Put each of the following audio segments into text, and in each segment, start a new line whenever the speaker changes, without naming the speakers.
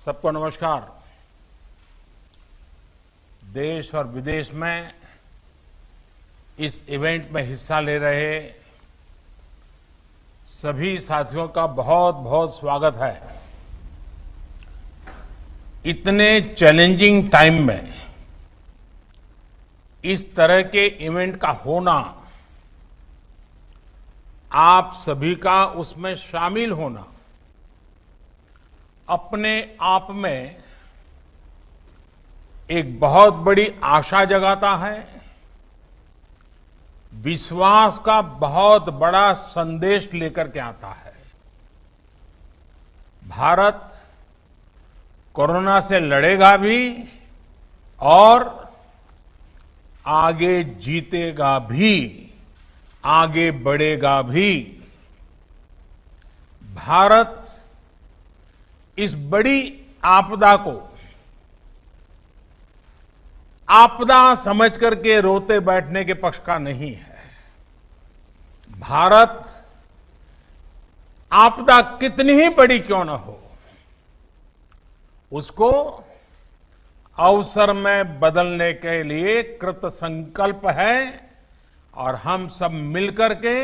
सबको नमस्कार। देश और विदेश में इस इवेंट में हिस्सा ले रहे सभी साथियों का बहुत बहुत स्वागत है। इतने चैलेंजिंग टाइम में इस तरह के इवेंट का होना, आप सभी का उसमें शामिल होना अपने आप में एक बहुत बड़ी आशा जगाता है, विश्वास का बहुत बड़ा संदेश लेकर के आता है। भारत कोरोना से लड़ेगा भी और आगे जीतेगा भी, आगे बढ़ेगा भी। भारत इस बड़ी आपदा को आपदा समझ करके रोते बैठने के पक्ष का नहीं है। भारत आपदा कितनी ही बड़ी क्यों न हो, उसको अवसर में बदलने के लिए कृत संकल्प है और हम सब मिलकर के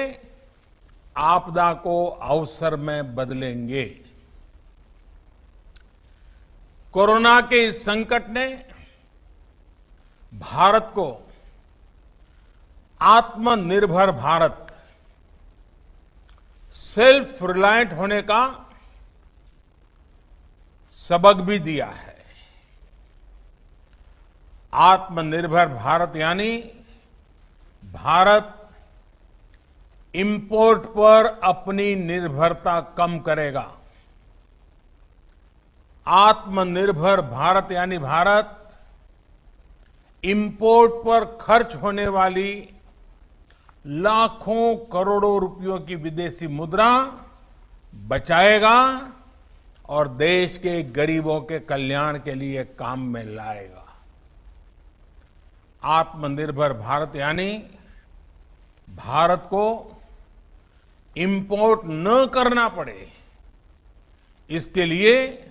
आपदा को अवसर में बदलेंगे। कोरोना के इस संकट ने भारत को आत्मनिर्भर भारत, सेल्फ रिलायंट होने का सबक भी दिया है। आत्मनिर्भर भारत यानी भारत इंपोर्ट पर अपनी निर्भरता कम करेगा। आत्मनिर्भर भारत यानी भारत इंपोर्ट पर खर्च होने वाली लाखों करोड़ों रुपयों की विदेशी मुद्रा बचाएगा और देश के गरीबों के कल्याण के लिए काम में लाएगा। आत्मनिर्भर भारत यानी भारत को इंपोर्ट न करना पड़े, इसके लिए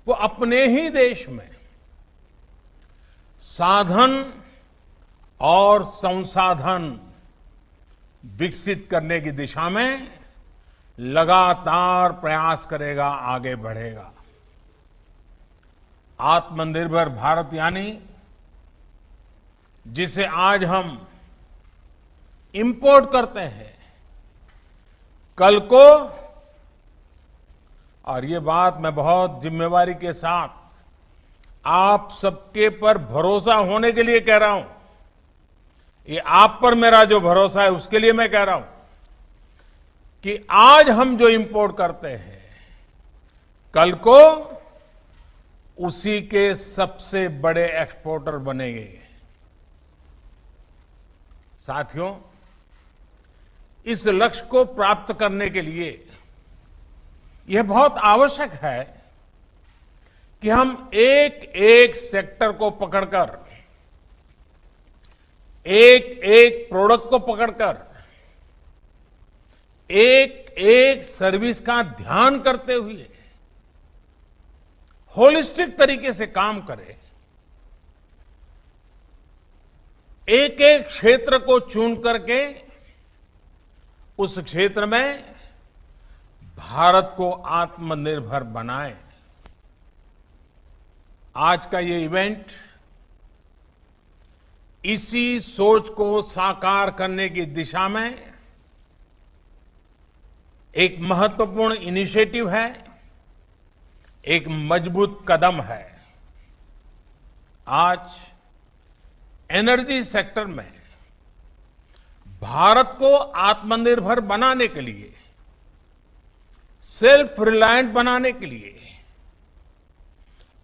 वो अपने ही देश में साधन और संसाधन विकसित करने की दिशा में लगातार प्रयास करेगा, आगे बढ़ेगा। आत्मनिर्भर भारत यानी जिसे आज हम इंपोर्ट करते हैं, कल को, और ये बात मैं बहुत जिम्मेवारी के साथ आप सबके पर भरोसा होने के लिए कह रहा हूं, ये आप पर मेरा जो भरोसा है उसके लिए मैं कह रहा हूं कि आज हम जो इंपोर्ट करते हैं, कल को उसी के सबसे बड़े एक्सपोर्टर बनेंगे। साथियों, इस लक्ष्य को प्राप्त करने के लिए यह बहुत आवश्यक है कि हम एक एक सेक्टर को पकड़कर, एक एक प्रोडक्ट को पकड़कर, एक एक सर्विस का ध्यान करते हुए होलिस्टिक तरीके से काम करें। एक एक क्षेत्र को चुन करके उस क्षेत्र में भारत को आत्मनिर्भर बनाएं। आज का ये इवेंट इसी सोच को साकार करने की दिशा में एक महत्वपूर्ण इनिशिएटिव है, एक मजबूत कदम है। आज एनर्जी सेक्टर में भारत को आत्मनिर्भर बनाने के लिए, सेल्फ रिलायंट बनाने के लिए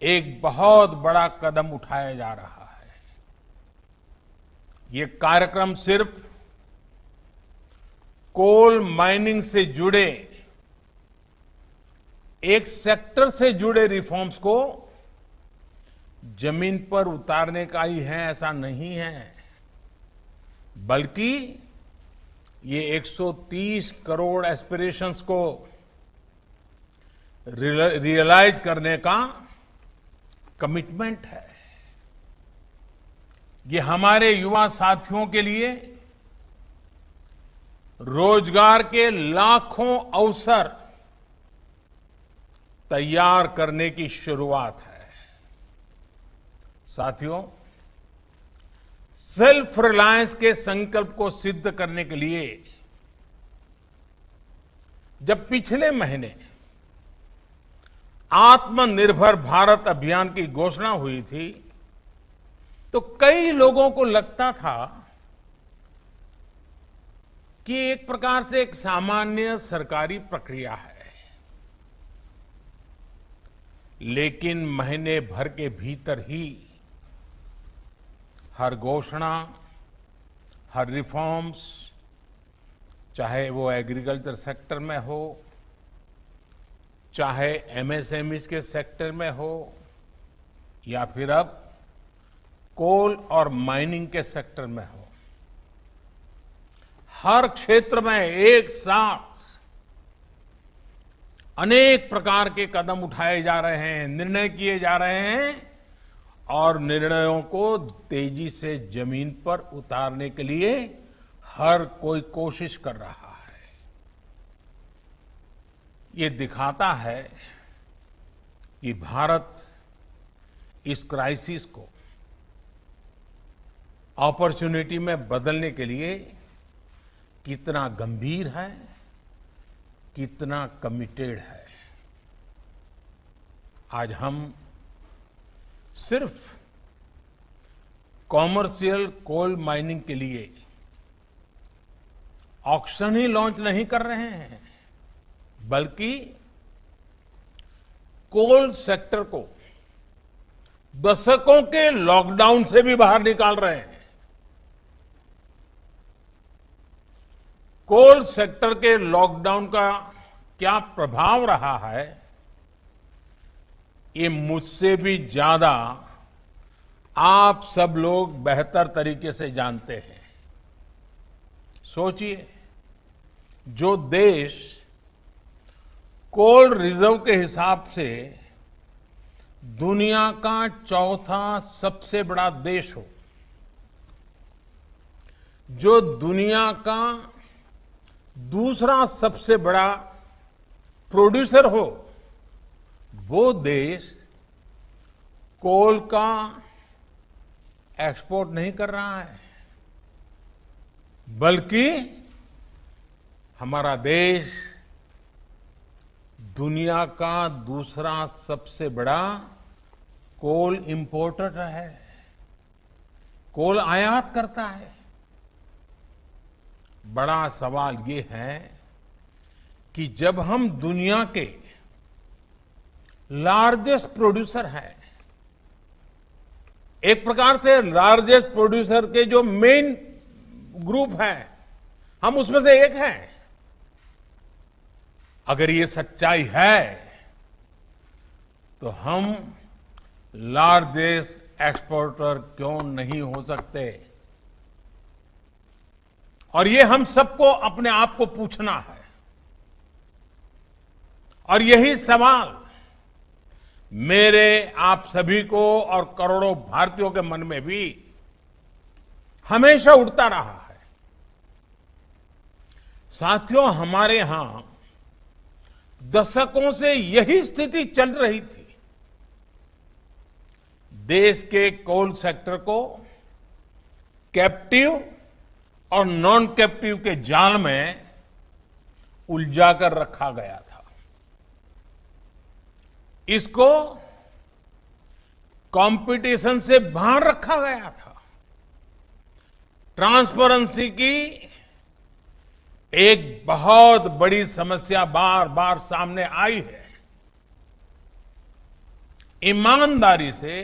एक बहुत बड़ा कदम उठाया जा रहा है। ये कार्यक्रम सिर्फ कोल माइनिंग से जुड़े एक सेक्टर से जुड़े रिफॉर्म्स को जमीन पर उतारने का ही है, ऐसा नहीं है, बल्कि ये 130 करोड़ एस्पिरेशंस को रियलाइज करने का कमिटमेंट है। ये हमारे युवा साथियों के लिए रोजगार के लाखों अवसर तैयार करने की शुरुआत है। साथियों, सेल्फ रिलायंस के संकल्प को सिद्ध करने के लिए जब पिछले महीने आत्मनिर्भर भारत अभियान की घोषणा हुई थी, तो कई लोगों को लगता था कि एक प्रकार से एक सामान्य सरकारी प्रक्रिया है। लेकिन महीने भर के भीतर ही हर घोषणा, हर रिफॉर्म्स, चाहे वो एग्रीकल्चर सेक्टर में हो, चाहे एमएसएमई के सेक्टर में हो, या फिर अब कोल और माइनिंग के सेक्टर में हो, हर क्षेत्र में एक साथ अनेक प्रकार के कदम उठाए जा रहे हैं, निर्णय किए जा रहे हैं और निर्णयों को तेजी से जमीन पर उतारने के लिए हर कोई कोशिश कर रहा है। ये दिखाता है कि भारत इस क्राइसिस को अपॉर्चुनिटी में बदलने के लिए कितना गंभीर है, कितना कमिटेड है। आज हम सिर्फ कॉमर्शियल कोल माइनिंग के लिए ऑक्शन ही लॉन्च नहीं कर रहे हैं, बल्कि कोल सेक्टर को दशकों के लॉकडाउन से भी बाहर निकाल रहे हैं। कोल सेक्टर के लॉकडाउन का क्या प्रभाव रहा है, ये मुझसे भी ज्यादा आप सब लोग बेहतर तरीके से जानते हैं। सोचिए, जो देश कोल रिजर्व के हिसाब से दुनिया का चौथा सबसे बड़ा देश हो, जो दुनिया का दूसरा सबसे बड़ा प्रोड्यूसर हो, वो देश कोल का एक्सपोर्ट नहीं कर रहा है, बल्कि हमारा देश दुनिया का दूसरा सबसे बड़ा कोल इंपोर्टर है, कोल आयात करता है। बड़ा सवाल ये है कि जब हम दुनिया के लार्जेस्ट प्रोड्यूसर हैं, एक प्रकार से लार्जेस्ट प्रोड्यूसर के जो मेन ग्रुप हैं, हम उसमें से एक हैं। अगर ये सच्चाई है तो हम लार्जेस्ट एक्सपोर्टर क्यों नहीं हो सकते? और ये हम सबको अपने आप को पूछना है। और यही सवाल मेरे आप सभी को और करोड़ों भारतीयों के मन में भी हमेशा उठता रहा है। साथियों, हमारे यहां दशकों से यही स्थिति चल रही थी। देश के कोल सेक्टर को कैप्टिव और नॉन कैप्टिव के जाल में उलझाकर रखा गया था। इसको कंपटीशन से बाहर रखा गया था। ट्रांसपेरेंसी की एक बहुत बड़ी समस्या बार बार सामने आई है। ईमानदारी से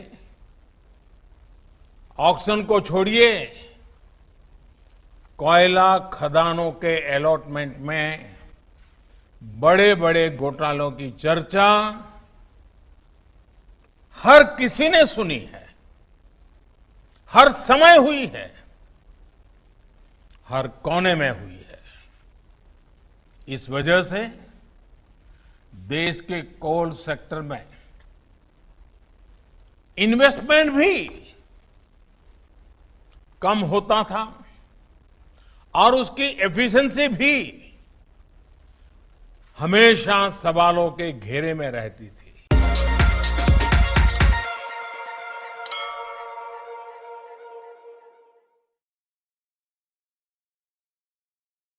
ऑक्शन को छोड़िए, कोयला खदानों के अलॉटमेंट में बड़े बड़े घोटालों की चर्चा हर किसी ने सुनी है, हर समय हुई है, हर कोने में हुई है। इस वजह से देश के कोल सेक्टर में इन्वेस्टमेंट भी कम होता था और उसकी एफिशिएंसी भी हमेशा सवालों के घेरे में रहती थी।